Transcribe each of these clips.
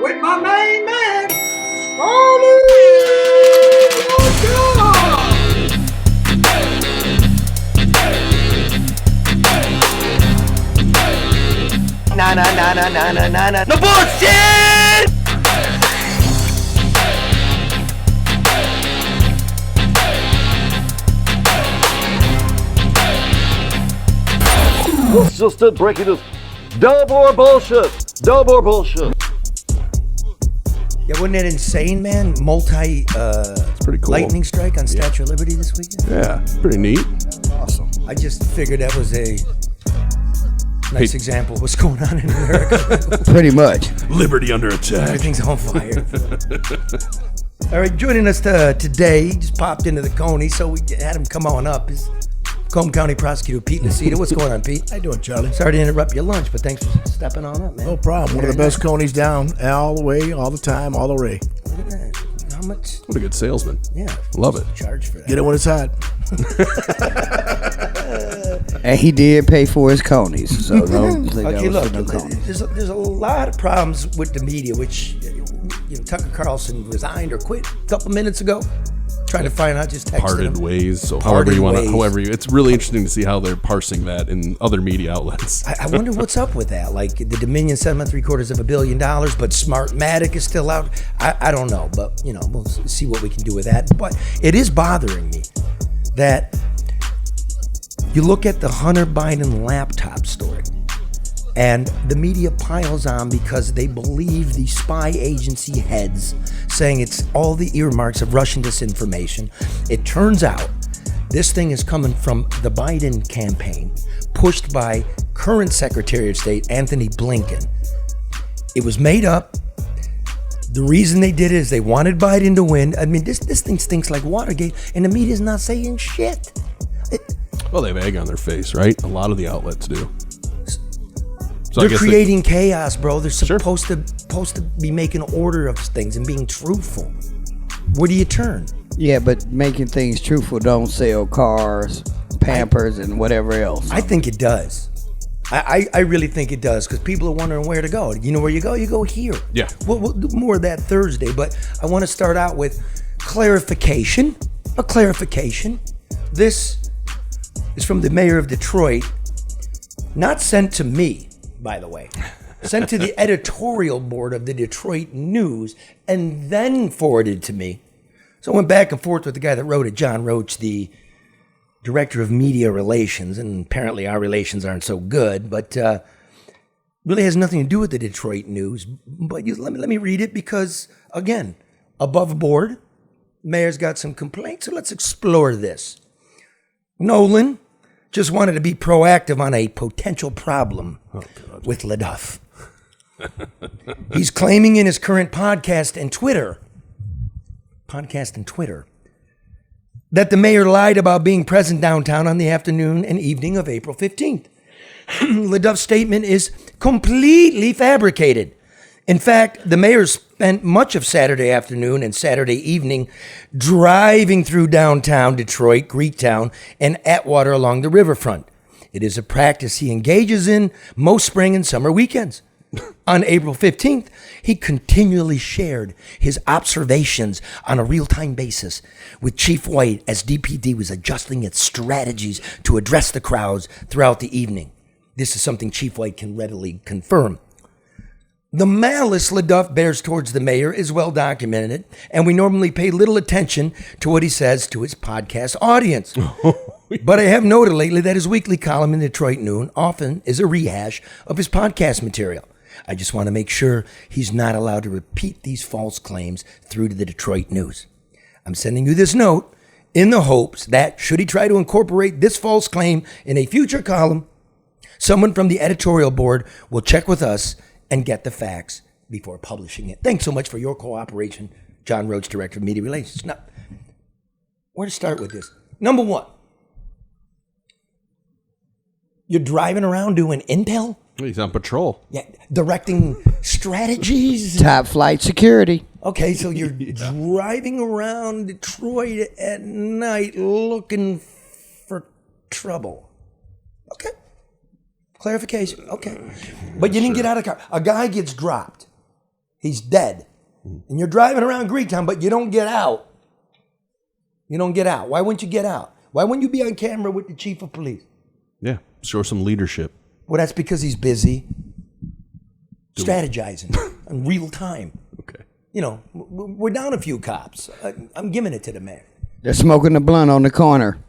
with my main man, Scarlet. No bullshit! It's just a breaking news. No more bullshit. No more bullshit. Yeah, wasn't that insane, man? Pretty cool. Lightning strike on Statue of Liberty this weekend? Yeah, pretty neat. Awesome. I just figured that was a nice example of what's going on in America. Pretty much. Liberty under attack. Everything's on fire. All right, joining us today, he just popped into the Coney, so we had him come on up, is Macomb County Prosecutor Pete Lucido. What's going on, Pete? How you doing, Charlie? Sorry to interrupt your lunch, but thanks for stepping on up, man. No problem. One of the best Conies down, all the way, all the time, all the way. Look at that. How much? What a good salesman. Yeah. Love it. Charge for that. Get it when it's hot. And he did pay for his conies, so don't think Okay, that was look, for no conies. there's a lot of problems with the media, which, Tucker Carlson resigned or quit a couple minutes ago. Trying to find out, just texting Parted him. ways. So Parted however ways. it's really interesting to see how they're parsing that in other media outlets. I wonder what's up with that. Like, the Dominion settlement $750 million, but Smartmatic is still out. I don't know, but we'll see what we can do with that. But it is bothering me that you look at the Hunter Biden laptop story, and the media piles on because they believe the spy agency heads saying it's all the earmarks of Russian disinformation. It turns out this thing is coming from the Biden campaign, pushed by current Secretary of State Anthony Blinken. It was made up. The reason they did it is they wanted Biden to win. I mean, this thing stinks like Watergate, and the media's not saying shit. Well, they have egg on their face, right? A lot of the outlets do. So They're creating chaos, bro. They're supposed to be making order of things and being truthful. Where do you turn? Yeah, but making things truthful don't sell cars, Pampers, and whatever else. I think it does. I really think it does, because people are wondering where to go. You know where you go? You go here. Yeah. We'll do more of that Thursday, but I want to start out with clarification. A clarification. This is from the mayor of Detroit, not sent to me, by the way, sent to the editorial board of the Detroit News, and then forwarded to me. So I went back and forth with the guy that wrote it, John Roach, the director of media relations, and apparently our relations aren't so good, but really has nothing to do with the Detroit News. But let me read it, because, again, above board, mayor's got some complaints, so let's explore this. Nolan just wanted to be proactive on a potential problem with LeDuff. He's claiming in his current podcast and Twitter, that the mayor lied about being present downtown on the afternoon and evening of April 15th. LeDuff's statement is completely fabricated. In fact, the mayor spent much of Saturday afternoon and Saturday evening driving through downtown Detroit, Greektown, and Atwater along the riverfront. It is a practice he engages in most spring and summer weekends. On April 15th, he continually shared his observations on a real-time basis with Chief White as DPD was adjusting its strategies to address the crowds throughout the evening. This is something Chief White can readily confirm. The malice LeDuff bears towards the mayor is well documented, and we normally pay little attention to what he says to his podcast audience. But I have noted lately that his weekly column in Detroit Noon often is a rehash of his podcast material. I just want to make sure he's not allowed to repeat these false claims through to the Detroit News. I'm sending you this note in the hopes that, should he try to incorporate this false claim in a future column, someone from the editorial board will check with us and get the facts before publishing it. Thanks so much for your cooperation, John Roach, Director of Media Relations. Now, where to start with this? Number one, you're driving around doing intel? He's on patrol. Yeah, directing strategies? Top flight security. Okay, so you're driving around Detroit at night looking for trouble. Okay. Clarification. Okay. But you didn't get out of the car. A guy gets dropped. He's dead. And you're driving around Greektown, but you don't get out. You don't get out. Why wouldn't you get out? Why wouldn't you be on camera with the chief of police? Yeah, show some leadership. Well, that's because he's busy strategizing in real time. Okay. You know, we're down a few cops. I'm giving it to the mayor. They're smoking the blunt on the corner.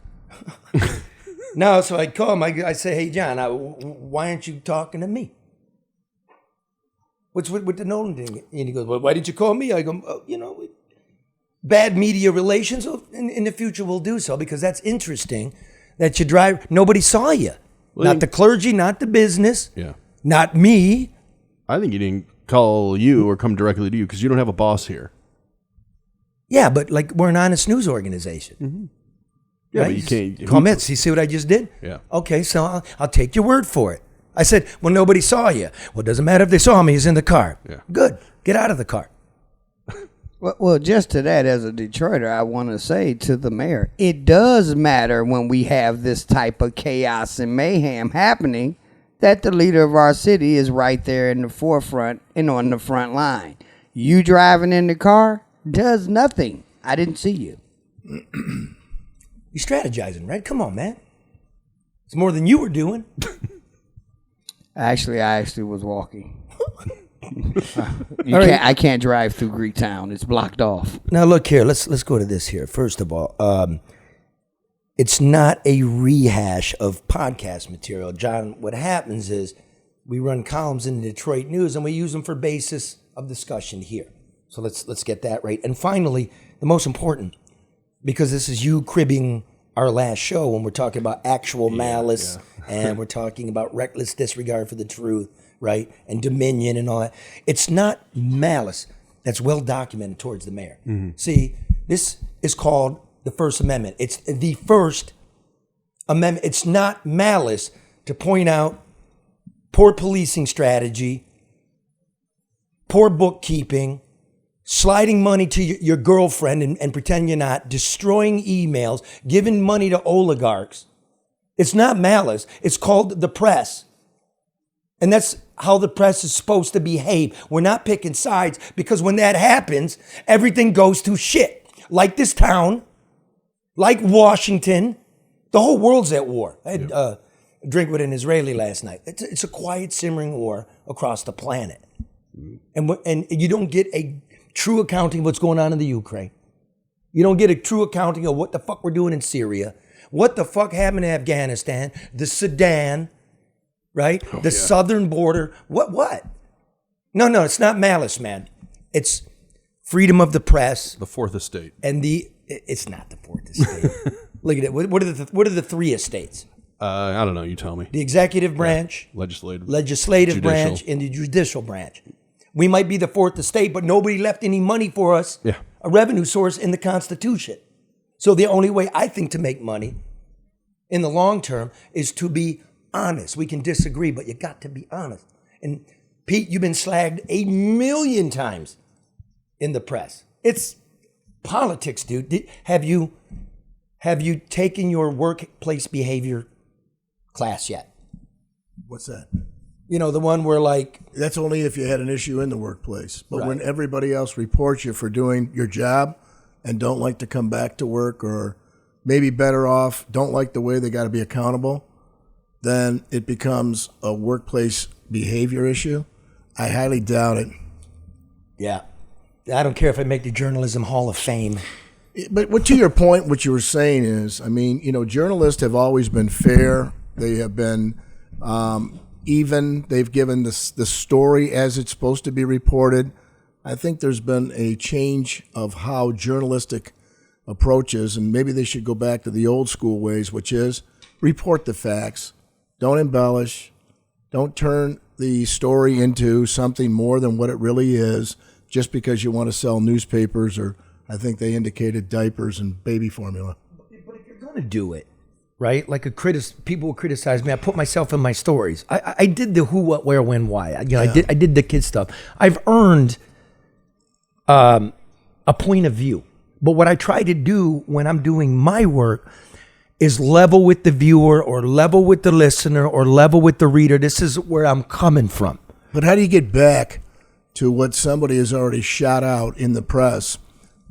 No, so I call him. I say, hey, John, why aren't you talking to me? What's with the Nolan thing? And he goes, well, why did you call me? I go, bad media relations. In the future, we'll do so because that's interesting that you drive. Nobody saw you. Well, Not the clergy, not the business. Yeah. Not me. I think he didn't call you or come directly to you because you don't have a boss here. Yeah, but like we're an honest news organization. Mm-hmm. Yeah, right? but you can't. Comments. You see what I just did? Yeah. Okay, so I'll take your word for it. I said, well, nobody saw you. Well, it doesn't matter if they saw me. He's in the car. Yeah. Good. Get out of the car. Well, just to that, as a Detroiter, I want to say to the mayor, it does matter when we have this type of chaos and mayhem happening that the leader of our city is right there in the forefront and on the front line. You driving in the car does nothing. I didn't see you. You're strategizing, right? Come on, man. It's more than you were doing. I actually was walking. Right. I can't drive through Greektown. It's blocked off. Now, look here. Let's go to this here. First of all, it's not a rehash of podcast material. John, what happens is we run columns in the Detroit News and we use them for basis of discussion here. So let's get that right. And finally, the most important, because this is you cribbing our last show when we're talking about actual malice and we're talking about reckless disregard for the truth, right? And dominion and all that. It's not malice that's well documented towards the mayor. Mm-hmm. See, this is called the First Amendment. It's the First Amendment. It's not malice to point out poor policing strategy, poor bookkeeping, sliding money to your girlfriend and pretend you're not, destroying emails, giving money to oligarchs. It's not malice. It's called the press. And that's how the press is supposed to behave. We're not picking sides because when that happens, everything goes to shit. Like this town, like Washington, the whole world's at war. I had a drink with an Israeli last night. It's a quiet, simmering war across the planet. And you don't get a true accounting of what's going on in the Ukraine. You don't get a true accounting of what the fuck we're doing in Syria, what the fuck happened in Afghanistan, the Sudan, right? The southern border. What? No, it's not malice, man. It's freedom of the press. The Fourth Estate. And it's not the Fourth Estate. Look at it. What are the three estates? I don't know. You tell me. The executive branch, legislative judicial branch, and the judicial branch. We might be the Fourth Estate, but nobody left any money for us, a revenue source in the Constitution. So the only way I think to make money in the long term is to be honest. We can disagree, but you got to be honest. And Pete, you've been slagged 1 million times in the press. It's politics, dude. Have you taken your workplace behavior class yet? What's that? You know, the one where like... That's only if you had an issue in the workplace. But Right. when everybody else reports you for doing your job and don't like to come back to work or maybe better off, don't like the way they got to be accountable, then it becomes a workplace behavior issue. I highly doubt it. Yeah. I don't care if I make the Journalism Hall of Fame. But to your point, what you were saying is, I mean, journalists have always been fair. They have been even. They've given the story as it's supposed to be reported. I think there's been a change of how journalistic approaches, and maybe they should go back to the old school ways, which is report the facts. Don't embellish. Don't turn the story into something more than what it really is just because you want to sell newspapers or, I think they indicated, diapers and baby formula. But if you're going to do it, right? Like people will criticize me. I put myself in my stories. I did the who, what, where, when, why. I did the kid stuff. I've earned a point of view. But what I try to do when I'm doing my work is level with the viewer or level with the listener or level with the reader. This is where I'm coming from. But how do you get back to what somebody has already shot out in the press,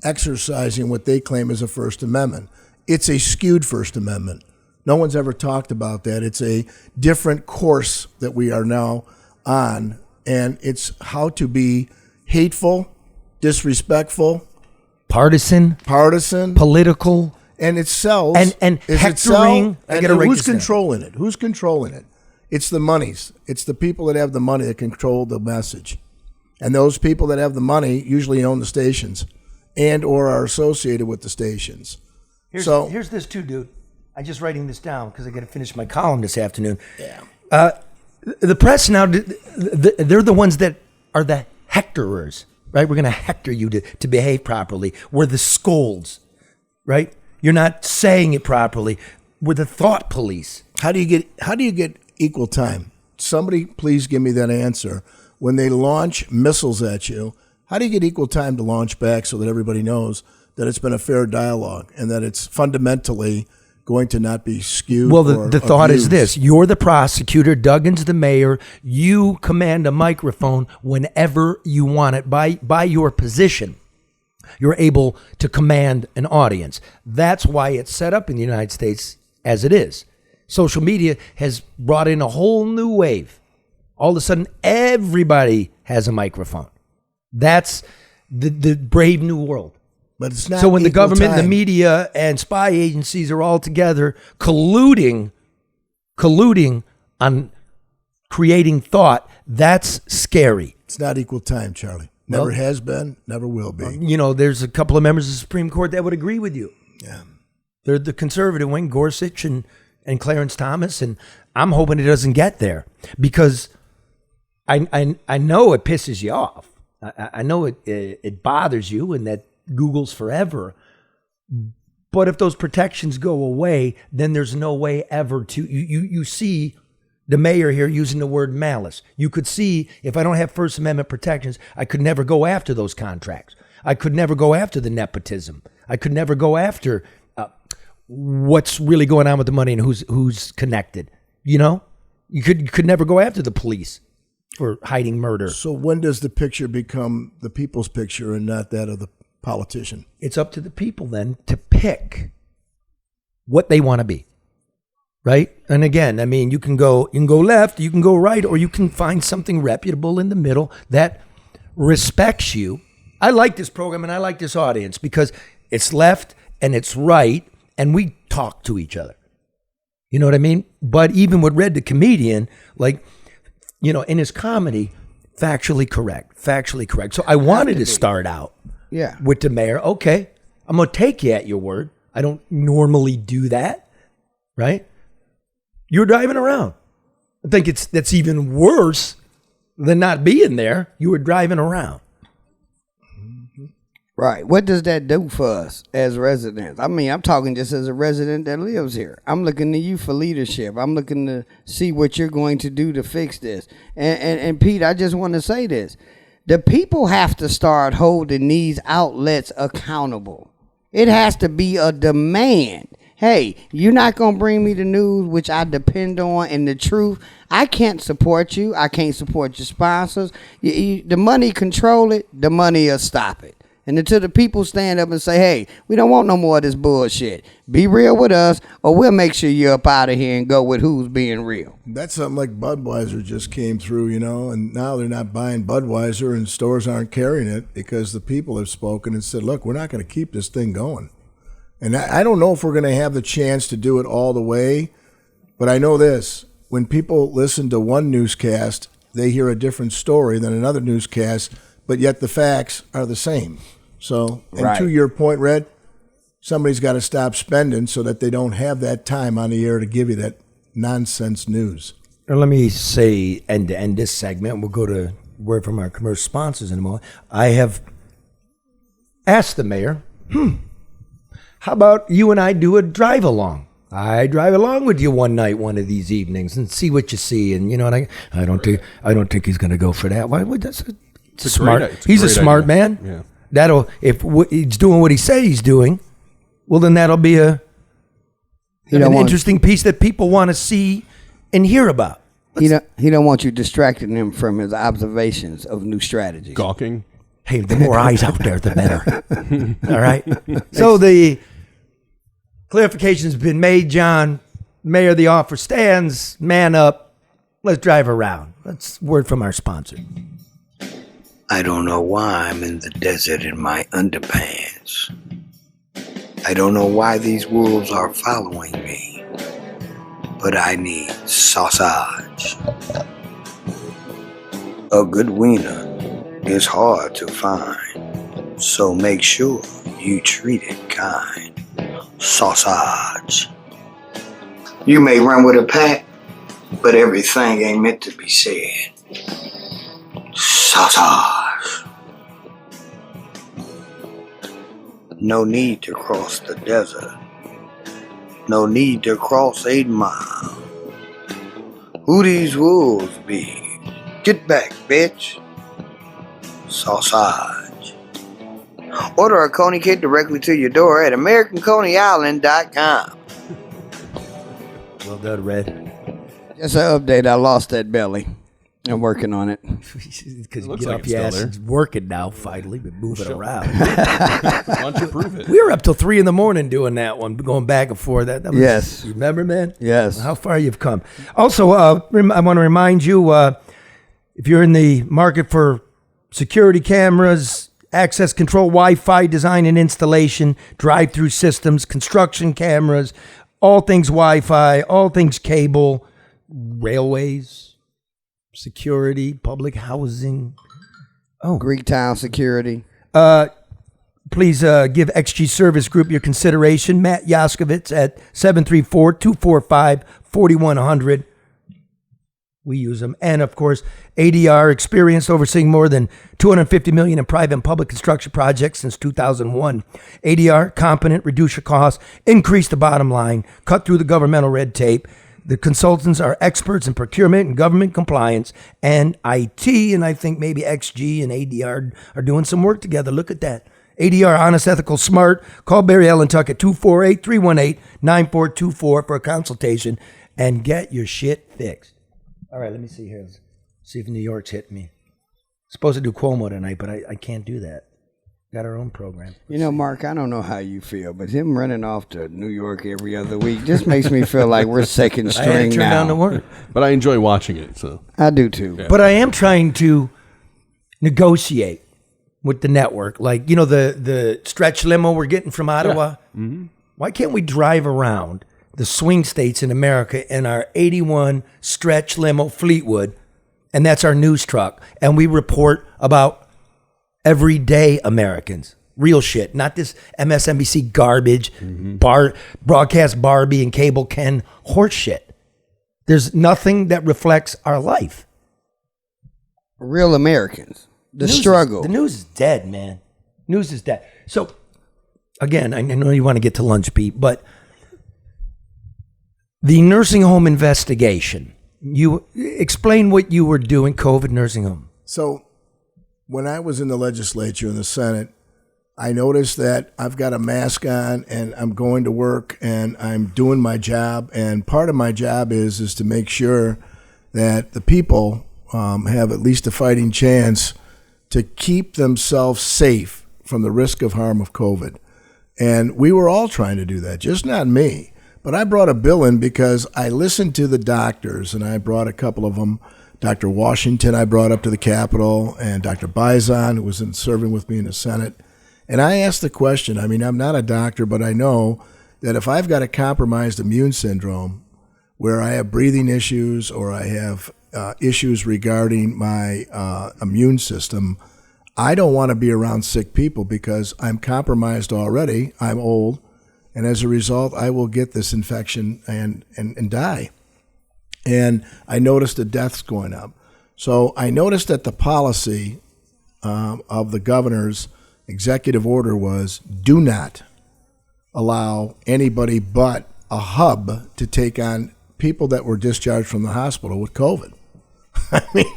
exercising what they claim is a First Amendment. It's a skewed First Amendment. No one's ever talked about that. It's a different course that we are now on, and it's how to be hateful, disrespectful, partisan, political, and it sells. And hectoring. Who's controlling it? Who's controlling it? It's the monies. It's the people that have the money that control the message. And those people that have the money usually own the stations and or are associated with the stations. Here's this too, dude. I'm just writing this down because I got to finish my column this afternoon. Yeah. The press now, they're the ones that are the hectorers, right? We're going to hector you to behave properly. We're the scolds, right? You're not saying it properly. We're the thought police. How do you get equal time? Somebody please give me that answer. When they launch missiles at you, how do you get equal time to launch back so that everybody knows that it's been a fair dialogue and that it's fundamentally going to not be skewed? Well, the thought is this. You're the prosecutor. Duggan's the mayor. You command a microphone whenever you want it. By your position, you're able to command an audience. That's why it's set up in the United States as it is. Social media has brought in a whole new wave. All of a sudden, everybody has a microphone. That's the brave new world. But it's not. So when the government, the media, and spy agencies are all together colluding on creating thought, that's scary. It's not equal time, Charlie. Never has been, never will be. There's a couple of members of the Supreme Court that would agree with you. Yeah. They're the conservative wing, Gorsuch and Clarence Thomas, and I'm hoping it doesn't get there because I know it pisses you off. I know it bothers you and that Google's forever. But if those protections go away, then there's no way ever to... You see the mayor here using the word malice. You could see if I don't have First Amendment protections, I could never go after those contracts. I could never go after the nepotism. I could never go after what's really going on with the money and who's connected. You could never go after the police for hiding murder. So when does the picture become the people's picture and not that of the politician? It's up to the people then to pick what they want to be. Right? And again, I mean, you can go left, you can go right, or you can find something reputable in the middle that respects you. I like this program and I like this audience because it's left and it's right and we talk to each other. You know what I mean? But even with Red the comedian, in his comedy, factually correct. So I wanted to start out with the mayor. Okay, I'm going to take you at your word. I don't normally do that, right? You're driving around. I think that's even worse than not being there. You were driving around. Right. What does that do for us as residents? I mean, I'm talking just as a resident that lives here. I'm looking to you for leadership. I'm looking to see what you're going to do to fix this. And Pete, I just want to say this. The people have to start holding these outlets accountable. It has to be a demand. Hey, you're not going to bring me the news, which I depend on, and the truth. I can't support you. I can't support your sponsors. The money control it. The money will stop it. And until the people stand up and say, hey, we don't want no more of this bullshit. Be real with us, or we'll make sure you're up out of here and go with who's being real. That's something like Budweiser just came through, and now they're not buying Budweiser and stores aren't carrying it because the people have spoken and said, look, we're not going to keep this thing going. And I don't know if we're going to have the chance to do it all the way, but I know this. When people listen to one newscast, they hear a different story than another newscast, but yet the facts are the same. So, and to your point, Red, somebody's got to stop spending so that they don't have that time on the air to give you that nonsense news. Now, let me say, and to end this segment, we'll go to word from our commercial sponsors in a moment. I have asked the mayor, how about you and I do a drive along? I drive along with you one night, one of these evenings, and see what you see. And I don't think he's going to go for that. Why would that's smart? He's a smart man. Yeah. If he's doing what he said he's doing, well, then that'll be an interesting piece that people want to see and hear about. He don't want you distracting him from his observations of new strategies. Gawking. Hey, the more eyes out there, the better. All right. So the clarification's been made, John. Mayor, the offer stands. Man up. Let's drive around. That's word from our sponsor. I don't know why I'm in the desert in my underpants. I don't know why these wolves are following me, but I need sausage. A good wiener is hard to find, so make sure you treat it kind. Sausage. You may run with a pack, but everything ain't meant to be said. Sausage. No need to cross the desert. No need to cross 8 Mile. Who these wolves be? Get back, bitch. Sausage. Order a Coney kit directly to your door at AmericanConeyIsland.com. Well done, Red. Just an update. I lost that belly. I'm working on it. Because you looks get like off it's your still ass. there. It's working now, finally. But moving around. Why don't you prove it? We were up till 3 a.m. doing that one, going back and forth. That was, Yes. You remember, man? Yes. How far you've come. Also, I want to remind you, if you're in the market for security cameras, access control, Wi-Fi design and installation, drive-through systems, construction cameras, all things Wi-Fi, all things cable, railways, security, public housing. Greektown Security. Please give XG Service Group your consideration. Matt Yaskovitz at 734-245-4100. We use them. And, of course, ADR, experienced overseeing more than $250 million in private and public construction projects since 2001. ADR, competent, reduce your costs, increase the bottom line, cut through the governmental red tape. The consultants are experts in procurement and government compliance and IT, and I think maybe XG and ADR are doing some work together. Look at that. ADR, honest, ethical, smart. Call Barry Allen Tuck at 248-318-9424 for a consultation and get your shit fixed. All right, let me see here. Let's see if New York's hitting me. Supposed to do Cuomo tonight, but I can't do that. Got our own program. You know, Mark, I don't know how you feel, but him running off to New York every other week just makes me feel like we're second I had string to turn now. down the work. But I enjoy watching it. So I do too. But I am trying to negotiate with the network. Like, you know, the stretch limo we're getting from Ottawa? Mm-hmm. Why can't we drive around the swing states in America in our 81 stretch limo Fleetwood, and that's our news truck, and we report about everyday Americans, real shit, not this MSNBC garbage, broadcast Barbie and cable Ken horse shit. There's nothing that reflects our life. Real Americans. The News struggle. The news is dead, man. News is dead. So, again, I know you want to get to lunch, Pete, but the nursing home investigation, you explain what you were doing, COVID nursing home. So when I was in the legislature in the Senate, I noticed that I've got a mask on and I'm going to work and I'm doing my job. And part of my job is to make sure that the people have at least a fighting chance to keep themselves safe from the risk of harm of COVID. And we were all trying to do that, just not me. But I brought a bill in because I listened to the doctors, and I brought a couple of them. Dr. Washington I brought up to the Capitol, and Dr. Bison, who was serving with me in the Senate. And I asked the question, I mean, I'm not a doctor, but I know that if I've got a compromised immune syndrome where I have breathing issues or I have issues regarding my immune system, I don't want to be around sick people because I'm compromised already. I'm old. And as a result, I will get this infection and die. And I noticed the deaths going up. So I noticed that the policy of the governor's executive order was do not allow anybody but a hub to take on people that were discharged from the hospital with COVID. I mean,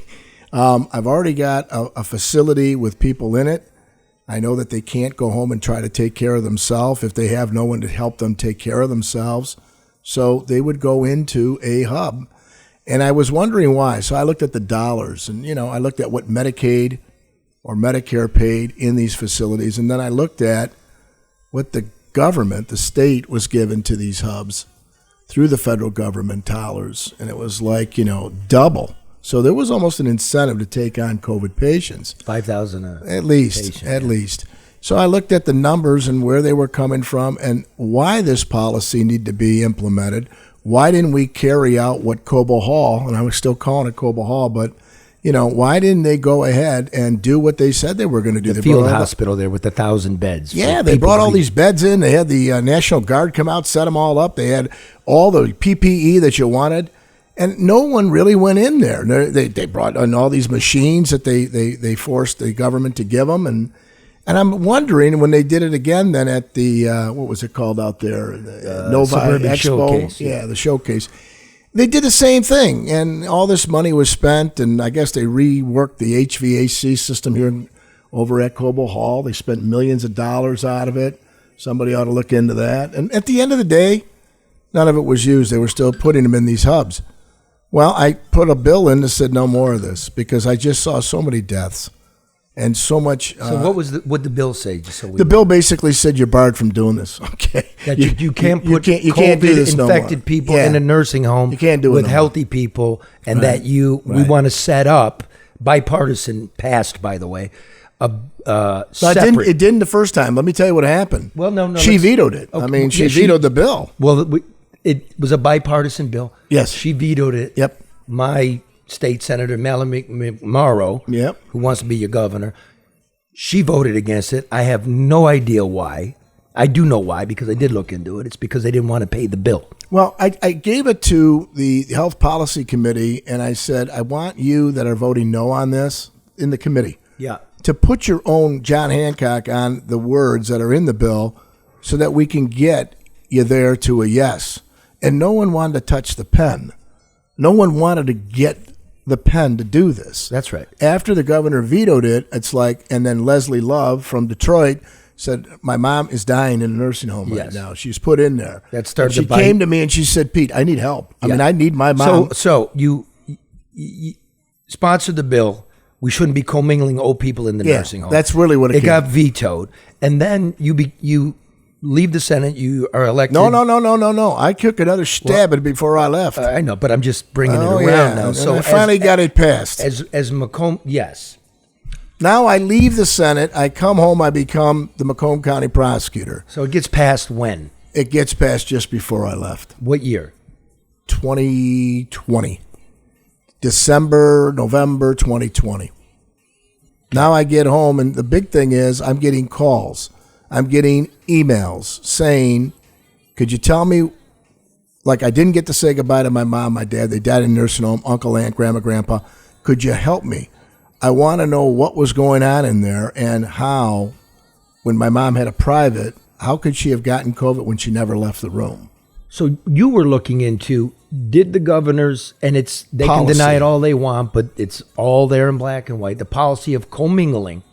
I've already got a facility with people in it. I know that they can't go home and try to take care of themselves if they have no one to help them take care of themselves. So they would go into a hub. And I was wondering why. So I looked at the dollars, and I looked at what Medicaid or Medicare paid in these facilities, and then I looked at what the government, the state, was given to these hubs through the federal government dollars, and it was like double. So there was almost an incentive to take on COVID patients. 5,000 at least. So I looked at the numbers and where they were coming from and why this policy needed to be implemented. Why didn't we carry out what Cobo Hall, and I was still calling it Cobo Hall, but why didn't they go ahead and do what they said they were going to do? The field hospital there with 1,000 beds. Yeah, they brought all these beds in. They had the National Guard come out, set them all up. They had all the PPE that you wanted. And no one really went in there. They brought in all these machines that they forced the government to give them. And I'm wondering when they did it again then at the, what was it called out there? The Novi Expo. Showcase, yeah, the showcase. They did the same thing. And all this money was spent. And I guess they reworked the HVAC system here over at Cobo Hall. They spent millions of dollars out of it. Somebody ought to look into that. And at the end of the day, none of it was used. They were still putting them in these hubs. Well, I put a bill in that said no more of this because I just saw so many deaths and so much. So what the bill say? Just so the bill basically said you're barred from doing this. Okay, that you can't put you can't do this infected no people in a nursing home. You can't do it with no healthy people, and Right. that we want to set up bipartisan passed, by the way. Separate. It didn't the first time. Let me tell you what happened. Well, no, she vetoed it. Okay, I mean, she yeah, vetoed the bill. Well, it was a bipartisan bill. Yes. She vetoed it. Yep. My state senator, Mallory McMorrow, Yep. who wants to be your governor, she voted against it. I have no idea why. I do know why because I did look into it. It's because they didn't want to pay the bill. Well, I gave it to the Health Policy Committee, and I said, I want you that are voting no on this in the committee Yeah. to put your own John Hancock on the words that are in the bill so that we can get you there to a yes. And no one wanted to touch the pen. No one wanted to get the pen to do this. That's right. After the governor vetoed it, it's like, and then Leslie Love from Detroit said, my mom is dying in a nursing home right Yes. now. She's put in there. That started She the bite. came to me and she said, Pete, I need help. I mean, I need my mom. So you sponsored the bill. We shouldn't be commingling old people in the nursing home. That's really what it came. got vetoed, and then you leave the Senate. You are elected. No. I took another stab at it before I left. I know, but I'm just bringing it Oh, around yeah. now. And So I finally got it passed. as Macomb, yes. Now I leave the Senate. I come home. I become the Macomb County Prosecutor. So it gets passed when? It gets passed just before I left. What year? 2020. November 2020. Now I get home, and the big thing is I'm getting calls. I'm getting emails saying, could you tell me, like I didn't get to say goodbye to my mom, my dad. They died in a nursing home, uncle, aunt, grandma, grandpa. Could you help me? I want to know what was going on in there and how, when my mom had a private, how could she have gotten COVID when she never left the room? So you were looking into, did the governors, and they Policy. can deny it all they want, but it's all there in black and white, the policy of commingling,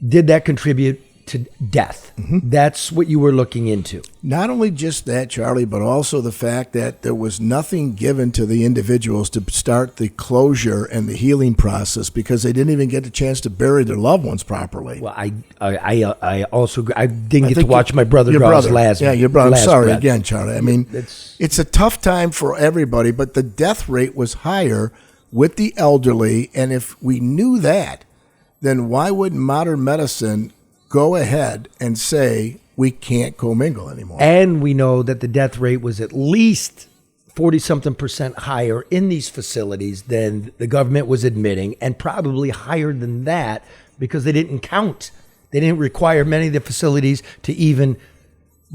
did that contribute to death? Mm-hmm. That's what you were looking into. Not only just that, Charlie, but also the fact that there was nothing given to the individuals to start the closure and the healing process because they didn't even get the chance to bury their loved ones properly. Well, I also didn't get to think watch my brother your draw his brother. last. Yeah, your brother. I'm last sorry breath. again, Charlie. I mean, it's a tough time for everybody, but the death rate was higher with the elderly. And if we knew that, then why wouldn't modern medicine go ahead and say we can't commingle anymore? And we know that the death rate was at least 40-something% higher in these facilities than the government was admitting, and probably higher than that because they didn't count. They didn't require many of the facilities to even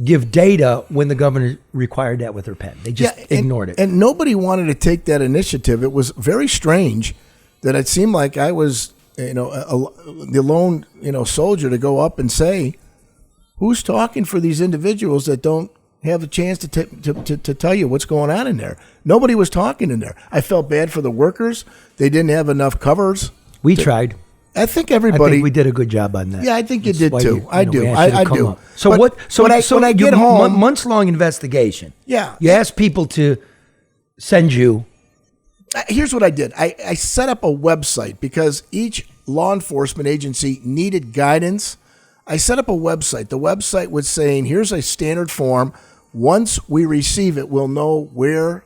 give data when the governor required that with her pen. They just ignored it. And nobody wanted to take that initiative. It was very strange that it seemed like I was, the lone, soldier to go up and say, who's talking for these individuals that don't have a chance to tell you what's going on in there? Nobody was talking in there. I felt bad for the workers. They didn't have enough covers. We tried. I think I everybody. think we did a good job on that. Yeah, I think you That's did why too. I do. we asked you I to come do. up. So But what? So when I get home, months long investigation. Yeah. You ask people to send you Here's what I did. I set up a website because each law enforcement agency needed guidance. I set up a website. The website was saying, here's a standard form. Once we receive it, we'll know where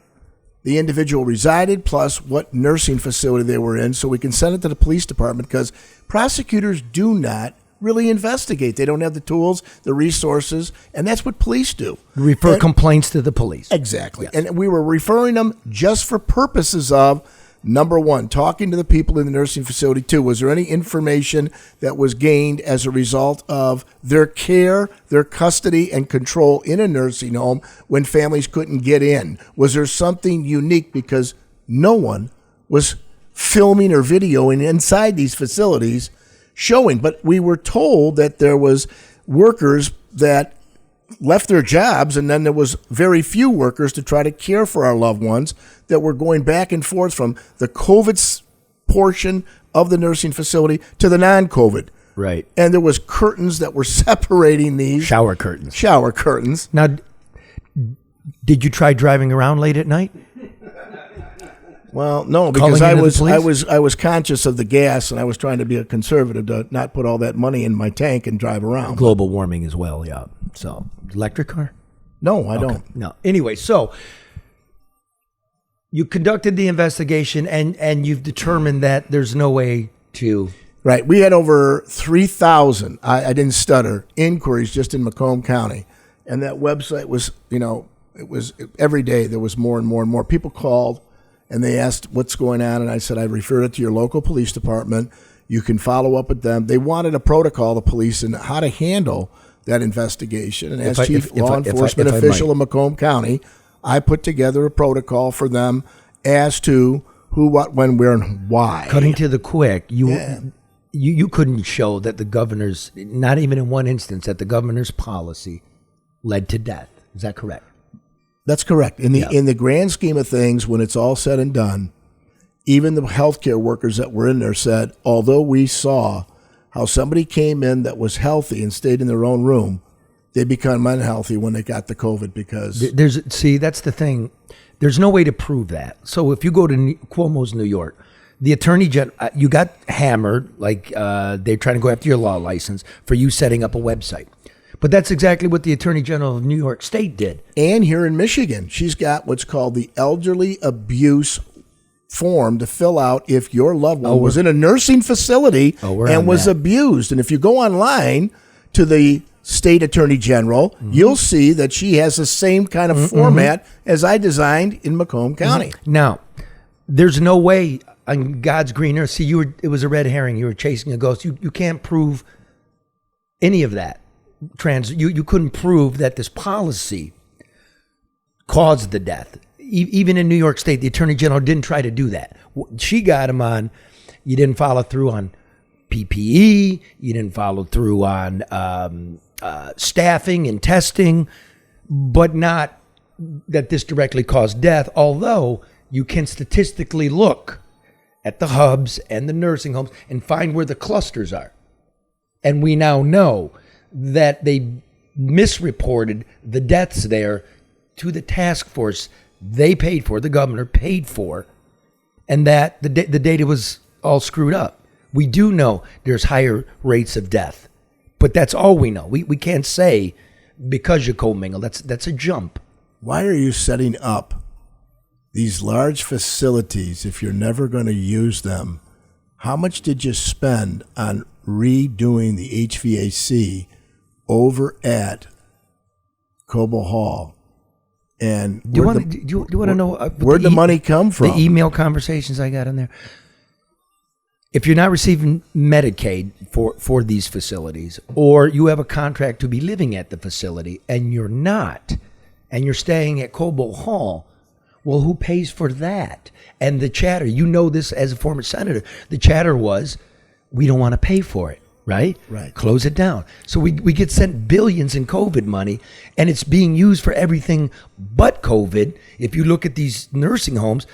the individual resided, plus what nursing facility they were in, so we can send it to the police department, because prosecutors do not really investigate. They don't have the tools, the resources, and that's what police do. Refer complaints to the police. Exactly. Yes. And we were referring them just for purposes of, number one, talking to the people in the nursing facility. Two, was there any information that was gained as a result of their care, their custody, and control in a nursing home when families couldn't get in? Was there something unique because no one was filming or videoing inside these facilities showing? But we were told that there was workers that left their jobs, and then there was very few workers to try to care for our loved ones that were going back and forth from the COVID portion of the nursing facility to the non-COVID. Right. And there was curtains that were separating these. Shower curtains. Shower curtains. Now, did you try driving around late at night? Well, no, because I was conscious of the gas, and I was trying to be a conservative to not put all that money in my tank and drive around. Global warming as well, yeah. So, electric car? No, I don't. No. Anyway, so you conducted the investigation, and you've determined that there's no way to... Right. We had over 3,000, I didn't stutter, inquiries just in Macomb County. And that website was, every day there was more and more and more. People called, and they asked what's going on, and I said, I referred it to your local police department. You can follow up with them. They wanted a protocol, the police, and how to handle that investigation. And as chief law enforcement official of Macomb County, I put together a protocol for them as to who, what, when, where, and why. Cutting to the quick, you couldn't show that the governor's, not even in one instance, that the governor's policy led to death. Is that correct? That's correct. In the grand scheme of things, when it's all said and done, even the healthcare workers that were in there said, although we saw how somebody came in that was healthy and stayed in their own room, they become unhealthy when they got the COVID because... that's the thing. There's no way to prove that. So if you go to Cuomo's New York, the attorney general, you got hammered, like they're trying to go after your law license for you setting up a website. But that's exactly what the Attorney General of New York State did. And here in Michigan, she's got what's called the elderly abuse form to fill out if your loved one was in a nursing facility and was abused. And if you go online to the State Attorney General, you'll see that she has the same kind of format as I designed in Macomb County. Now, there's no way on God's green earth. See, it was a red herring. You were chasing a ghost. You can't prove any of that. You couldn't prove that this policy caused the death. Even in New York State, the Attorney General didn't try to do that. She got him on, you didn't follow through on PPE, you didn't follow through on staffing and testing, but not that this directly caused death, although you can statistically look at the hubs and the nursing homes and find where the clusters are. And we now know that they misreported the deaths there to the task force they paid for, the governor paid for, and that the data was all screwed up. We do know there's higher rates of death, but that's all we know. We can't say because you commingle. That's a jump. Why are you setting up these large facilities if you're never going to use them? How much did you spend on redoing the HVAC over at Cobo Hall? And do you want to know where'd the money come from? The email conversations I got in there. If you're not receiving Medicaid for these facilities, or you have a contract to be living at the facility and you're not, and you're staying at Cobo Hall, well, who pays for that? And the chatter, you know this as a former senator, the chatter was, we don't want to pay for it. Right? Right. Close it down. So we get sent billions in COVID money, and it's being used for everything but COVID. If you look at these nursing homes,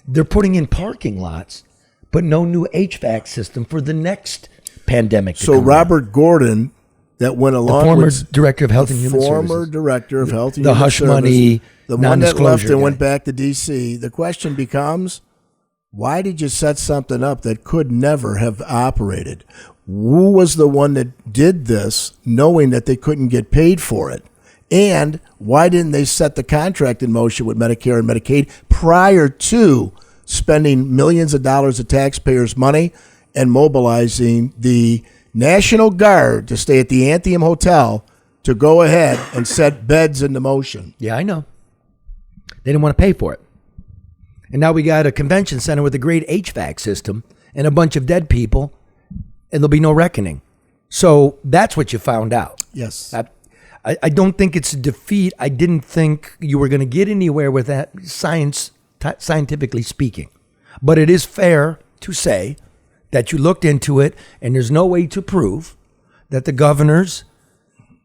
they're putting in parking lots, but no new HVAC system for the next pandemic. So Robert Gordon, that went along the former with director of Health and Human Services, former director of Health and the Human hush Services, money, the one that left and guy. went back to D.C. The question becomes, Why did you set something up that could never have operated? Who was the one that did this knowing that they couldn't get paid for it? And why didn't they set the contract in motion with Medicare and Medicaid prior to spending millions of dollars of taxpayers' money and mobilizing the National Guard to stay at the Anthem Hotel to go ahead and set beds into motion? Yeah, I know. They didn't want to pay for it. And now we got a convention center with a great HVAC system and a bunch of dead people, and there'll be no reckoning. So that's what you found out. Yes. I don't think it's a defeat. I didn't think you were going to get anywhere with that, scientifically speaking. But it is fair to say that you looked into it, and there's no way to prove that the governor's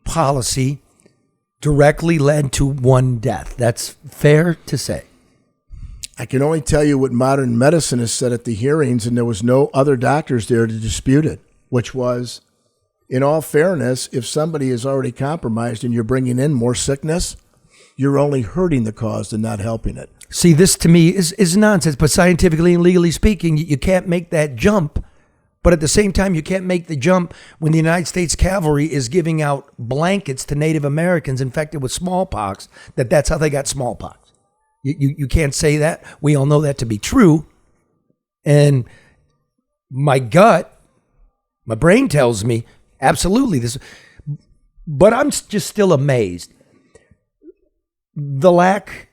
policy directly led to one death. That's fair to say. I can only tell you what modern medicine has said at the hearings, and there was no other doctors there to dispute it, which was, in all fairness, if somebody is already compromised and you're bringing in more sickness, you're only hurting the cause and not helping it. See, this to me is nonsense, but scientifically and legally speaking, you can't make that jump. But at the same time, you can't make the jump when the United States Cavalry is giving out blankets to Native Americans infected with smallpox, that's how they got smallpox. You can't say that. We all know that to be true. And my gut, my brain tells me, absolutely this. But I'm just still amazed. The lack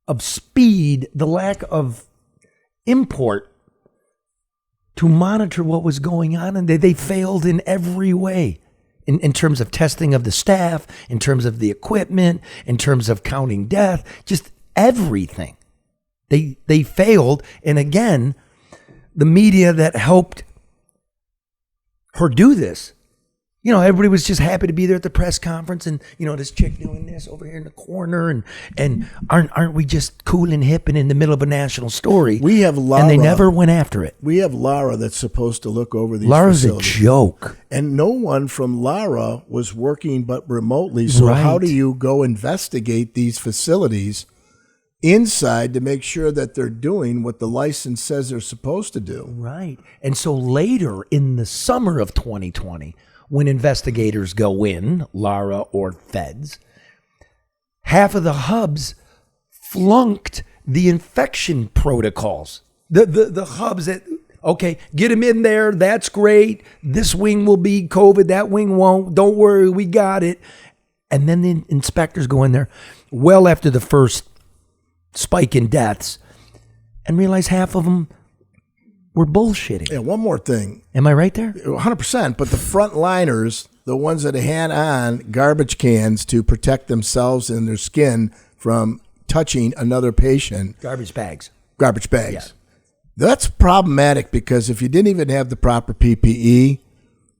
of speed, the lack of import to monitor what was going on, and they failed in every way. In terms of testing of the staff, in terms of the equipment, in terms of counting death, just everything. They failed. And again, the media that helped her do this, everybody was just happy to be there at the press conference, and this chick doing this over here in the corner, and aren't we just cool and hip and in the middle of a national story? We have Laura, and they never went after it. We have Laura that's supposed to look over these Laura's facilities. A joke. And no one from Laura was working but remotely. So how do you go investigate these facilities inside to make sure that they're doing what the license says they're supposed to do? Right. And so later in the summer of 2020, when investigators go in, Lara or feds, half of the hubs flunked the infection protocols. The hubs that, okay, get them in there, that's great. This wing will be COVID, that wing won't. Don't worry, we got it. And then the inspectors go in there well after the first spike in deaths and realize half of them were bullshitting. Yeah, one more thing. Am I right there? 100%. But the frontliners, the ones that had on garbage cans to protect themselves and their skin from touching another patient. Garbage bags. Yeah. That's problematic because if you didn't even have the proper PPE,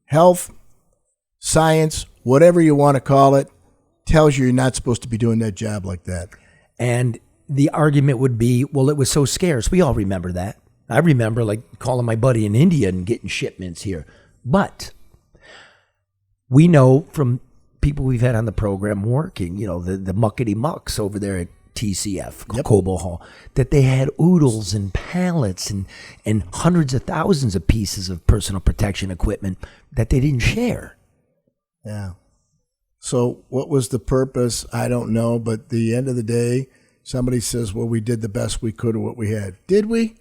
health, science, whatever you want to call it, tells you you're not supposed to be doing that job like that. And the argument would be, well, it was so scarce. We all remember that. I remember calling my buddy in India and getting shipments here. But we know from people we've had on the program working, the muckety mucks over there at TCF, Cobo Hall, that they had oodles and pallets and hundreds of thousands of pieces of personal protection equipment that they didn't share. Yeah. So what was the purpose? I don't know. But at the end of the day, somebody says, well, we did the best we could of what we had. Did we?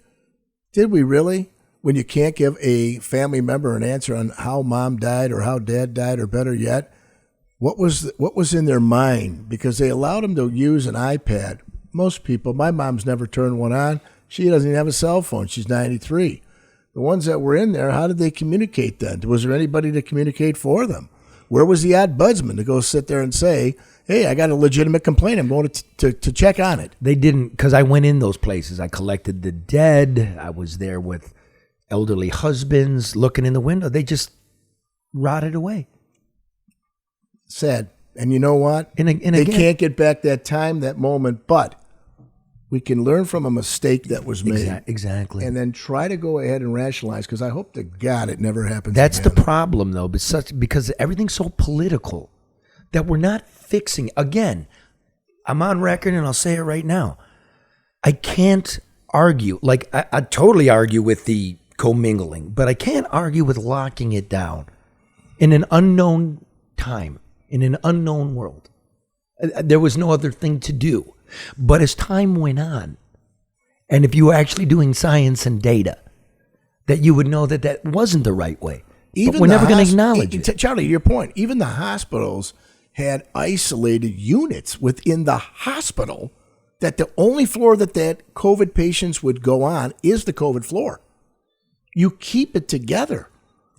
Did we really? When you can't give a family member an answer on how mom died or how dad died, or better yet, what was in their mind? Because they allowed them to use an iPad. Most people, my mom's never turned one on. She doesn't even have a cell phone. She's 93. The ones that were in there, how did they communicate then? Was there anybody to communicate for them? Where was the ombudsman to go sit there and say, hey, I got a legitimate complaint. I'm going to check on it. They didn't, because I went in those places. I collected the dead. I was there with elderly husbands looking in the window. They just rotted away. Sad. And you know what? They can't get back that time, that moment, but we can learn from a mistake that was made. Exactly. And then try to go ahead and rationalize, because I hope to God it never happens That's again. the problem, though, because everything's so political that we're not fixing. Again, I'm on record and I'll say it right now. I can't argue. Like, I totally argue with the commingling, but I can't argue with locking it down in an unknown time, in an unknown world. There was no other thing to do. But as time went on, and if you were actually doing science and data, that you would know that that wasn't the right way. But we're never going to acknowledge it. Charlie, your point, even the hospitals had isolated units within the hospital that the only floor that COVID patients would go on is the COVID floor. You keep it together.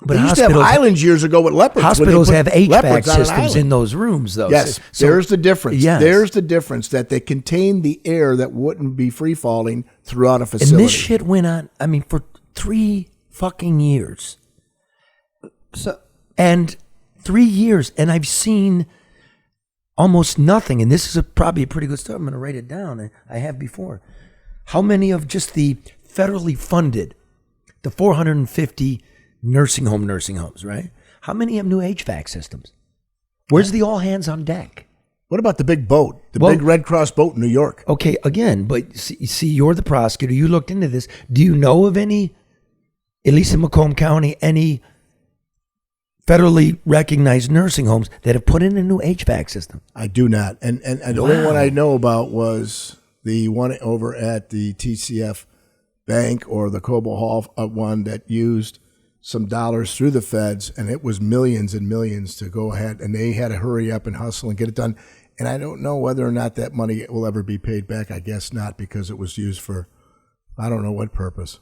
But they used to have islands years ago with leopards. Hospitals have HVAC systems in those rooms, though. Yes, so there's the difference. Yes. There's the difference, that they contain the air that wouldn't be free-falling throughout a facility. And this shit went on, for 3 fucking years. And 3 years, and I've seen almost nothing. And this is probably a pretty good story. I'm going to write it down. I have before. How many of just the federally funded, the 450 nursing homes, right? How many have new HVAC systems? Where's the all hands on deck? What about the big boat, big Red Cross boat in New York? Okay, again, but see, you're the prosecutor. You looked into this. Do you know of any, at least in Macomb County, any federally recognized nursing homes that have put in a new HVAC system? I do not. And the only one I know about was the one over at the TCF Bank or the Cobo Hall one that used some dollars through the feds, and it was millions and millions to go ahead, and they had to hurry up and hustle and get it done. And I don't know whether or not that money will ever be paid back. I guess not, because it was used for I don't know what purpose.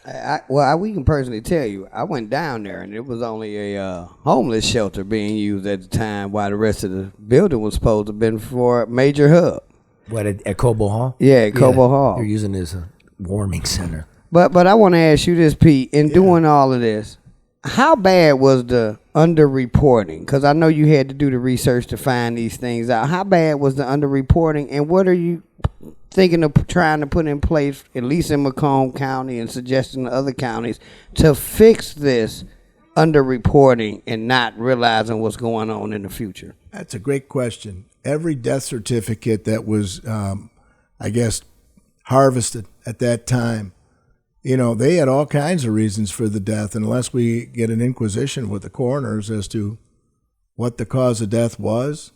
We can personally tell you, I went down there, and it was only a homeless shelter being used at the time, while the rest of the building was supposed to have been for a major hub. What, at Cobo Hall? Yeah, at Cobo Hall. They're using it as a warming center. But I want to ask you this, Pete. In doing all of this, how bad was the underreporting? Because I know you had to do the research to find these things out. How bad was the underreporting, and what are you thinking of trying to put in place, at least in Macomb County and suggesting to other counties, to fix this underreporting and not realizing what's going on in the future? That's a great question. Every death certificate that was, harvested at that time, they had all kinds of reasons for the death, unless we get an inquisition with the coroners as to what the cause of death was,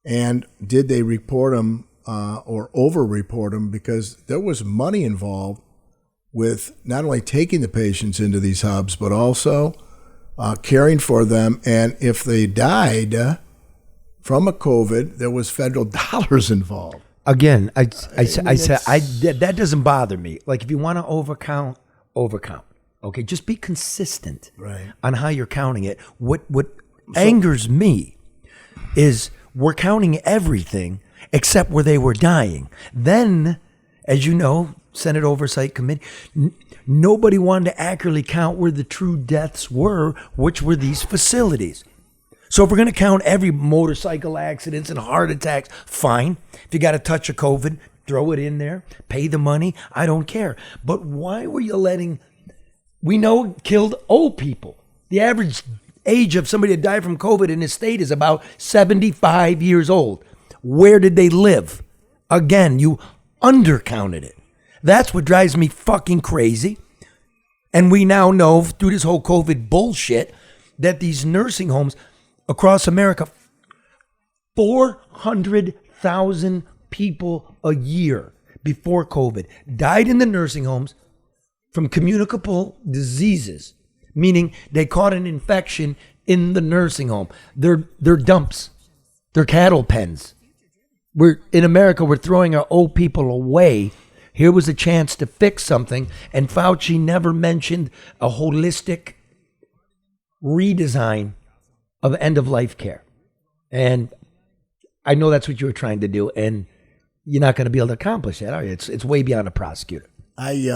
and did they report them or over-report them, because there was money involved with not only taking the patients into these hubs, but also caring for them. And if they died from a COVID, there was federal dollars involved. Again, I said that doesn't bother me. Like, if you want to overcount. Okay, just be consistent on how you're counting it. What angers me is we're counting everything except where they were dying. Then, as you know, Senate Oversight Committee, nobody wanted to accurately count where the true deaths were, which were these facilities. So if we're going to count every motorcycle accidents and heart attacks, fine. If you got a touch of COVID, throw it in there, pay the money. I don't care. But why were you we know it killed old people. The average age of somebody that died from COVID in this state is about 75 years old. Where did they live? Again, you undercounted it. That's what drives me fucking crazy. And we now know through this whole COVID bullshit that these nursing homes across America, 400,000 people a year before COVID died in the nursing homes from communicable diseases, meaning they caught an infection in the nursing home. They're dumps. They're cattle pens. In America, we're throwing our old people away. Here was a chance to fix something, and Fauci never mentioned a holistic redesign of end-of-life care. And I know that's what you were trying to do, and you're not going to be able to accomplish that, are you? It's way beyond a prosecutor. I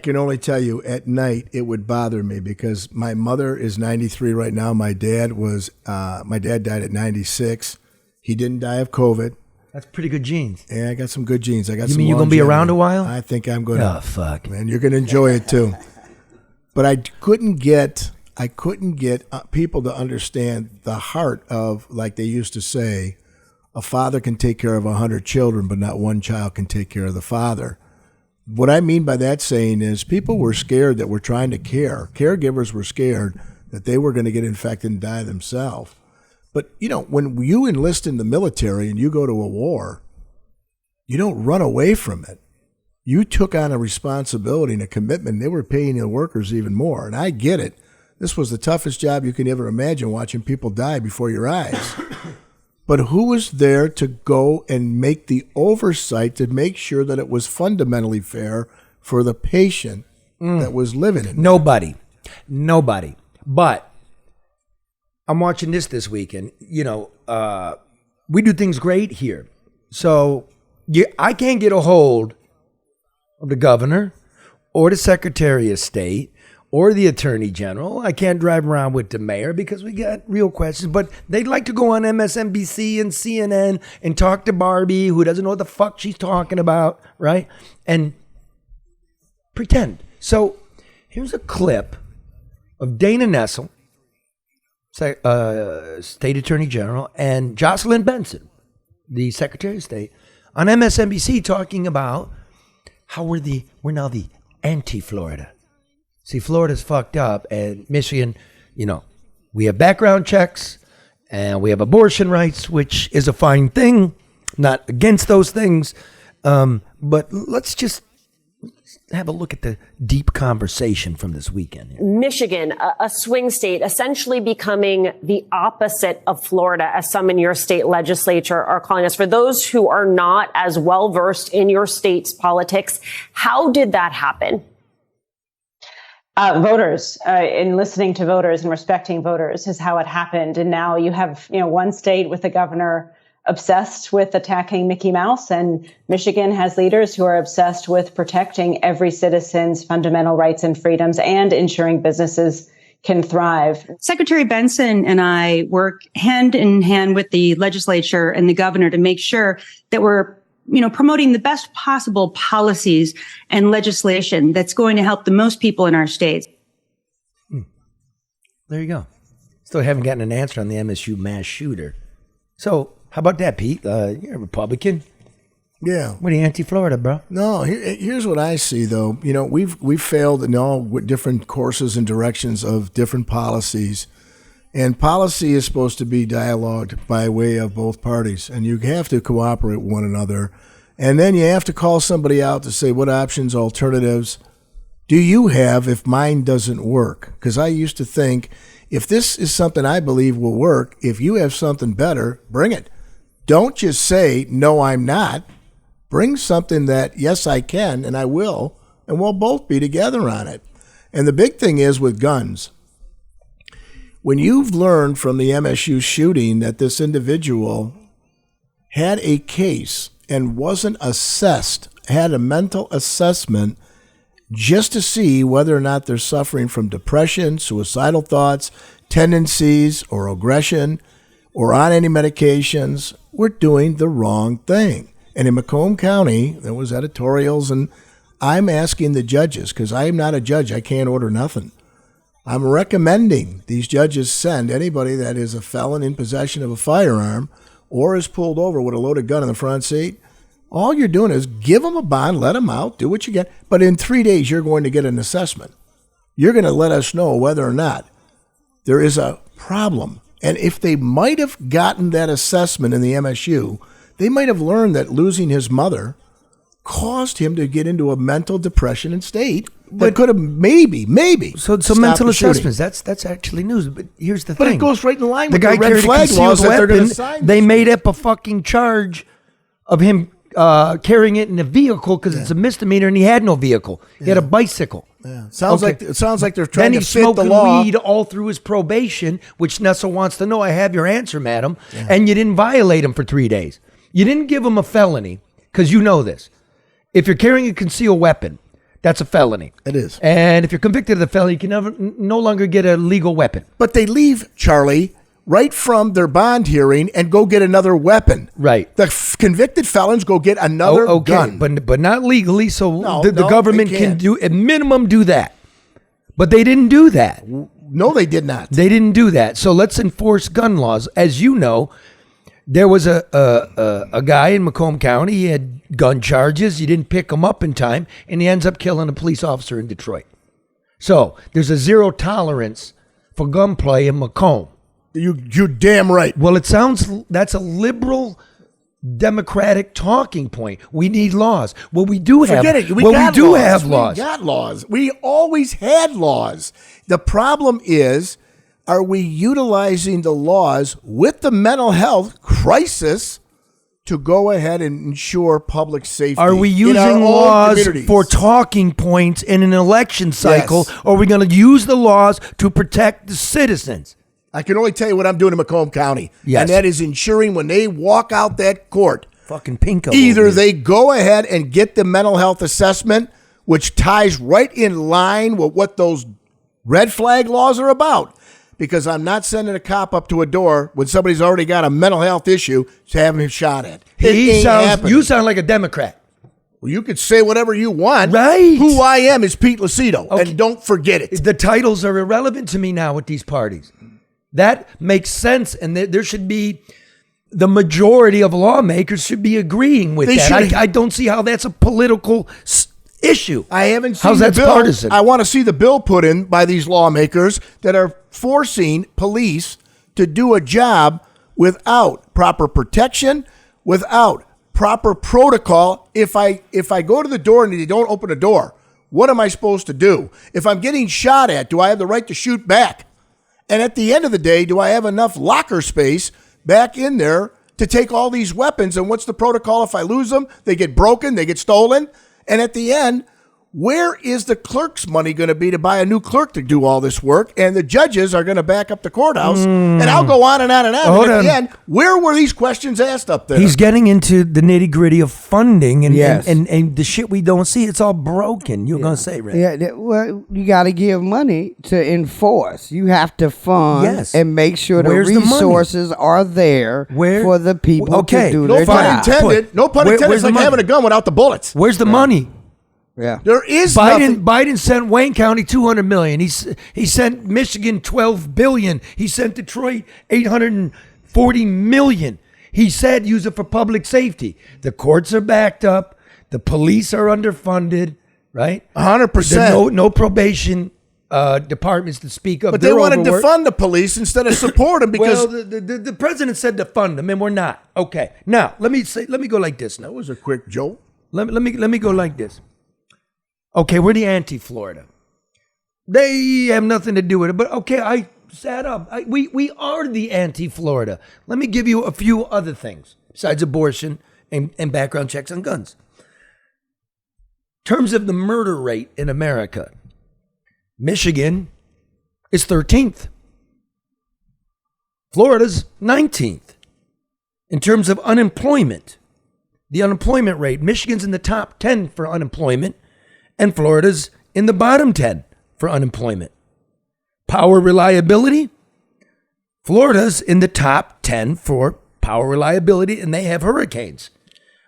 can only tell you, at night it would bother me, because my mother is 93 right now. My dad died at 96. He didn't die of COVID. That's pretty good genes. Yeah, I got some good genes. You mean you're going to be around a while? I think I'm going to. Oh, fuck. Man, you're going to enjoy it too. But I couldn't get people to understand the heart of, like they used to say, a father can take care of 100 children, but not one child can take care of the father. What I mean by that saying is people were scared that we're trying to care. Caregivers were scared that they were going to get infected and die themselves. But, when you enlist in the military and you go to a war, you don't run away from it. You took on a responsibility and a commitment. They were paying the workers even more. And I get it. This was the toughest job you can ever imagine, watching people die before your eyes. But who was there to go and make the oversight to make sure that it was fundamentally fair for the patient that was living in it? Nobody. But I'm watching this weekend. We do things great here. So I can't get a hold of the governor or the Secretary of State or the Attorney General. I can't drive around with the mayor because we got real questions. But they'd like to go on MSNBC and CNN and talk to Barbie, who doesn't know what the fuck she's talking about, right? And pretend. So here's a clip of Dana Nessel, State Attorney General, and Jocelyn Benson, the Secretary of State, on MSNBC talking about how we're now the anti-Florida. See, Florida's fucked up, and Michigan, we have background checks, and we have abortion rights, which is a fine thing. Not against those things, but let's just have a look at the deep conversation from this weekend. Michigan, a swing state, essentially becoming the opposite of Florida, as some in your state legislature are calling us. For those who are not as well versed in your state's politics, how did that happen? Voters, in listening to voters and respecting voters is how it happened. And now you have, one state with a governor obsessed with attacking Mickey Mouse, and Michigan has leaders who are obsessed with protecting every citizen's fundamental rights and freedoms and ensuring businesses can thrive. Secretary Benson and I work hand in hand with the legislature and the governor to make sure that we're promoting the best possible policies and legislation that's going to help the most people in our states. There you go. Still haven't gotten an answer on the MSU mass shooter. So how about that, Pete? You're a Republican. Yeah. What are you, anti-Florida, bro? No, here's what I see, though. We've failed in all different courses and directions of different policies. And policy is supposed to be dialogued by way of both parties. And you have to cooperate with one another. And then you have to call somebody out to say, what options, alternatives do you have if mine doesn't work? Because I used to think, if this is something I believe will work, if you have something better, bring it. Don't just say, no, I'm not. Bring something that, yes, I can, and I will, and we'll both be together on it. And the big thing is with guns. When you've learned from the MSU shooting that this individual had a case and wasn't assessed, had a mental assessment just to see whether or not they're suffering from depression, suicidal thoughts, tendencies, or aggression, or on any medications, we're doing the wrong thing. And in Macomb County, there was editorials, and I'm asking the judges, because I am not a judge, I can't order nothing. I'm recommending these judges send anybody that is a felon in possession of a firearm or is pulled over with a loaded gun in the front seat. All you're doing is give them a bond, let them out, do what you get. But in 3 days, you're going to get an assessment. You're going to let us know whether or not there is a problem. And if they might have gotten that assessment in the MSU, they might have learned that losing his mother caused him to get into a mental depression and state that could have maybe So mental assessments, that's actually news. But here's the thing. But it goes right in line the with guy the red carried flag a laws concealed that they're going to weapon. sign. They made up a fucking charge of him carrying it in a vehicle because it's a misdemeanor, and he had no vehicle. He had a bicycle. Yeah. Sounds like they're trying then to fit the smoking law. weed all through his probation, which Nessa wants to know. I have your answer, madam. Yeah. And you didn't violate him for 3 days. You didn't give him a felony because you know this. If you're carrying a concealed weapon, that's a felony. It is. And if you're convicted of the felony, you can no longer get a legal weapon. But they leave, Charlie, right from their bond hearing and go get another weapon. Right. The convicted felons go get another gun. But not legally, so No, the government they can can't. do, at minimum, do that. But they didn't do that. No, they did not. They didn't do that. So let's enforce gun laws. As you know, There was a guy in Macomb County. He had gun charges. You didn't pick him up in time, and he ends up killing a police officer in Detroit. So there's a zero tolerance for gunplay in Macomb. You're damn right. Well, it sounds that's a liberal Democratic talking point. We need laws. Well, we do have. Forget it. We do have laws. We got laws. We always had laws. The problem is, are we utilizing the laws with the mental health crisis to go ahead and ensure public safety? Are we in our using own laws communities? for talking points in an election cycle, Yes. or are we going to use the laws to protect the citizens? I can only tell you what I'm doing in Macomb County. Yes. And that is ensuring when they walk out that court, Fucking pinko. either they go ahead and get the mental health assessment, which ties right in line with what those red flag laws are about. Because I'm not sending a cop up to a door when somebody's already got a mental health issue to have him shot at. You sound like a Democrat. Well, you could say whatever you want. Right. Who I am is Pete Lucido, Okay. and don't forget it. The titles are irrelevant to me now with these parties. That makes sense, and there should be the majority of lawmakers should be agreeing with They that. should. I don't see how that's a political issue. I haven't seen How's the that bill. partisan? I want to see the bill put in by these lawmakers that are forcing police to do a job without proper protection, without proper protocol. If I go to the door and they don't open the door, what am I supposed to do? If I'm getting shot at, do I have the right to shoot back? And at the end of the day, do I have enough locker space back in there to take all these weapons? And what's the protocol if I lose them? They get broken, they get stolen. And at the end, where is the clerk's money going to be to buy a new clerk to do all this work? And the judges are going to back up the courthouse. And I'll go on and on and on. Hold And at on. the end, where were these questions asked up there? He's getting into the nitty gritty of funding and, Yes. and the shit we don't see. It's all broken. You're going to say, Ray. Yeah, well, you got to give money to enforce. You have to fund Yes. and make sure the Where's the money? resources are there Where- for the people Okay, to do no their pun job. intended. No pun intended. where's It's the like money? having a gun without the bullets. Where's the money? Yeah. There is nothing. Biden sent Wayne County $200 million. He sent Michigan $12 billion. He sent Detroit $840 million. He said use it for public safety. The courts are backed up. The police are underfunded. Right? 100%. No probation departments to speak of. But they They're want to overworked. defund the police instead of support them because Well, the president said defund them, and we're not. Okay. Now let me go like this. Now that was a quick joke. Let me go like this. Okay, we're the anti-Florida. They have nothing to do with it, but okay, I sat up. We are the anti-Florida. Let me give you a few other things besides abortion and background checks on guns. In terms of the murder rate in America, Michigan is 13th. Florida's 19th. In terms of unemployment, the unemployment rate, Michigan's in the top 10 for unemployment, and Florida's in the bottom 10 for unemployment. Power reliability, Florida's in the top 10 for power reliability, and they have hurricanes.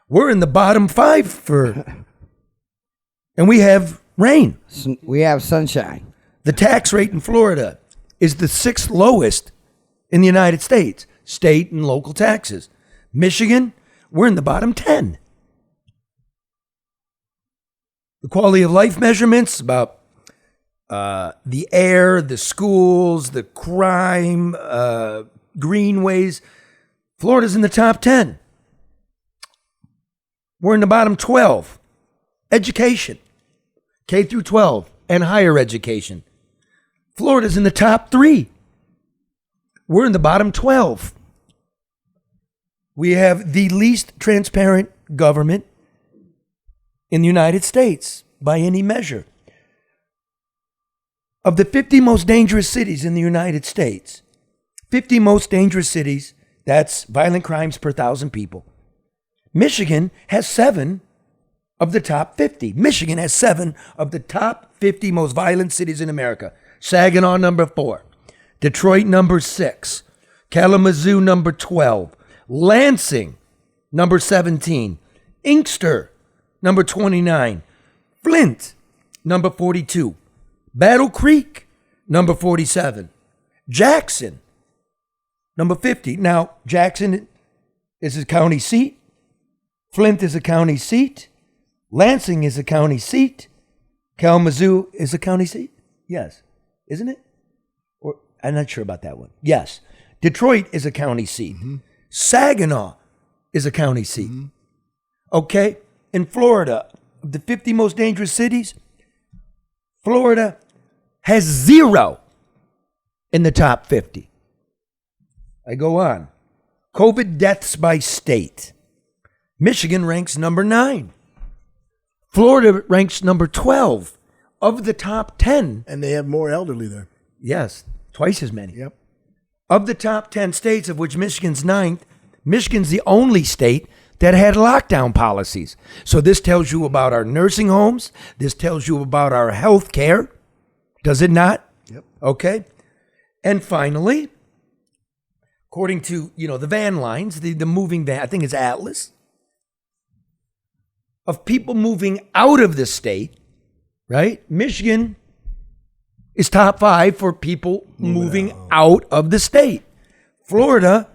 We're in the bottom 5 and we have rain. We have sunshine. The tax rate in Florida is the 6th lowest in the United States, state and local taxes. Michigan, we're in the bottom 10. The quality of life measurements about the air, the schools, the crime, greenways. Florida's in the top 10. We're in the bottom 12. Education, K through 12, and higher education. Florida's in the top 3. We're in the bottom 12. We have the least transparent government in the United States by any measure. Of the 50 most dangerous cities in the United States, 50 most dangerous cities, that's violent crimes per 1,000 people. Michigan has 7 of the top 50. Michigan has 7 of the top 50 most violent cities in America. Saginaw, number 4. Detroit, number 6. Kalamazoo, number 12. Lansing, number 17. Inkster, number 29. Flint, number 42. Battle Creek, number 47. Jackson, number 50. Now, Jackson is a county seat. Flint is a county seat. Lansing is a county seat. Kalamazoo is a county seat. Yes. Isn't it? Or I'm not sure about that one. Yes. Detroit is a county seat. Saginaw is a county seat. Okay? In Florida, of the 50 most dangerous cities, Florida has 0 in the top 50. I go on. COVID deaths by state. Michigan ranks number 9. Florida ranks number 12 of the top 10. And they have more elderly there. Yes, twice as many. Yep. Of the top 10 states, of which Michigan's 9th, Michigan's the only state that had lockdown policies. So this tells you about our nursing homes. This tells you about our health care. Does it not? Yep. Okay. And finally, according to, the van lines, the moving van, I think it's Atlas, of people moving out of the state, right? Michigan is top 5 for people moving out of the state. Florida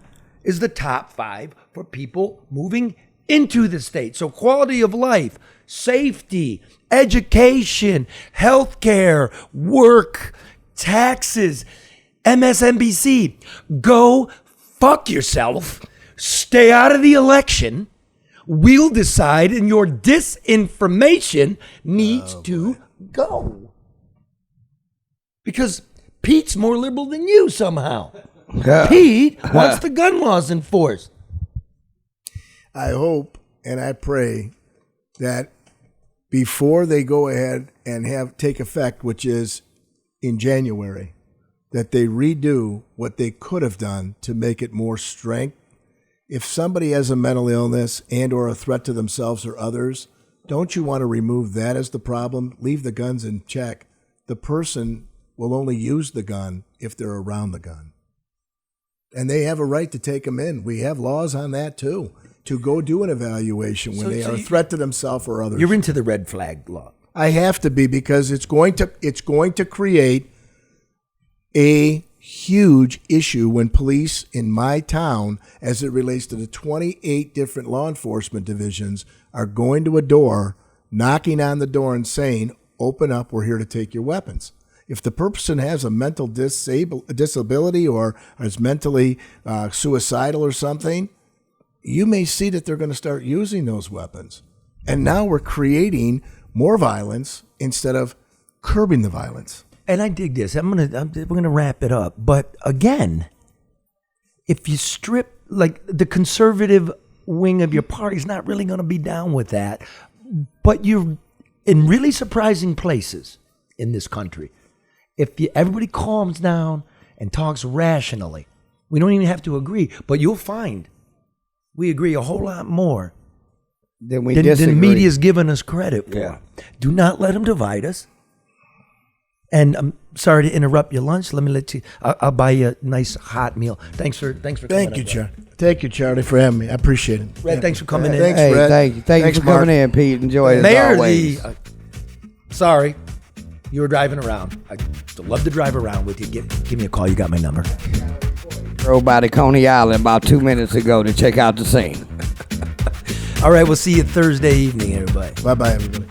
is the top 5 for people moving into the state. So quality of life, safety, education, healthcare, work, taxes, MSNBC. Go fuck yourself. Stay out of the election. We'll decide, and your disinformation needs to go. Because Pete's more liberal than you somehow. Pete wants the gun laws enforced. I hope and I pray that before they go ahead and take effect, which is in January, that they redo what they could have done to make it more strength. If somebody has a mental illness and or a threat to themselves or others, don't you want to remove that as the problem? Leave the guns in check. The person will only use the gun if they're around the gun. And they have a right to take them in. We have laws on that too, to go do an evaluation when they are a threat to themselves or others. You're into the red flag law. I have to be, because it's going to create a huge issue when police in my town, as it relates to the 28 different law enforcement divisions, are going to a door, knocking on the door and saying, open up, we're here to take your weapons. If the person has a mental disability or is mentally suicidal or something, you may see that they're going to start using those weapons. And now we're creating more violence instead of curbing the violence. And I dig this. We're gonna wrap it up. But again, if you strip, like, the conservative wing of your party is not really gonna be down with that. But you're in really surprising places in this country. If everybody calms down and talks rationally, we don't even have to agree. But you'll find we agree a whole lot more than the media's given us credit for. Yeah. Do not let them divide us. And I'm sorry to interrupt your lunch. Let me let you. I'll buy you a nice hot meal. Thanks for coming. Thank you, Charlie. Thank you, Charlie, for having me. I appreciate it. Red, thanks for coming in. Thanks, Hey, Red. thank you. Thanks for Mark. coming in, Pete. Enjoy it Mayor, as always. Sorry, you were driving around. I still love to drive around with you. Give me a call. You got my number. Drove by the Coney Island about 2 minutes ago to check out the scene. All right, we'll see you Thursday evening, everybody. Bye-bye, everybody.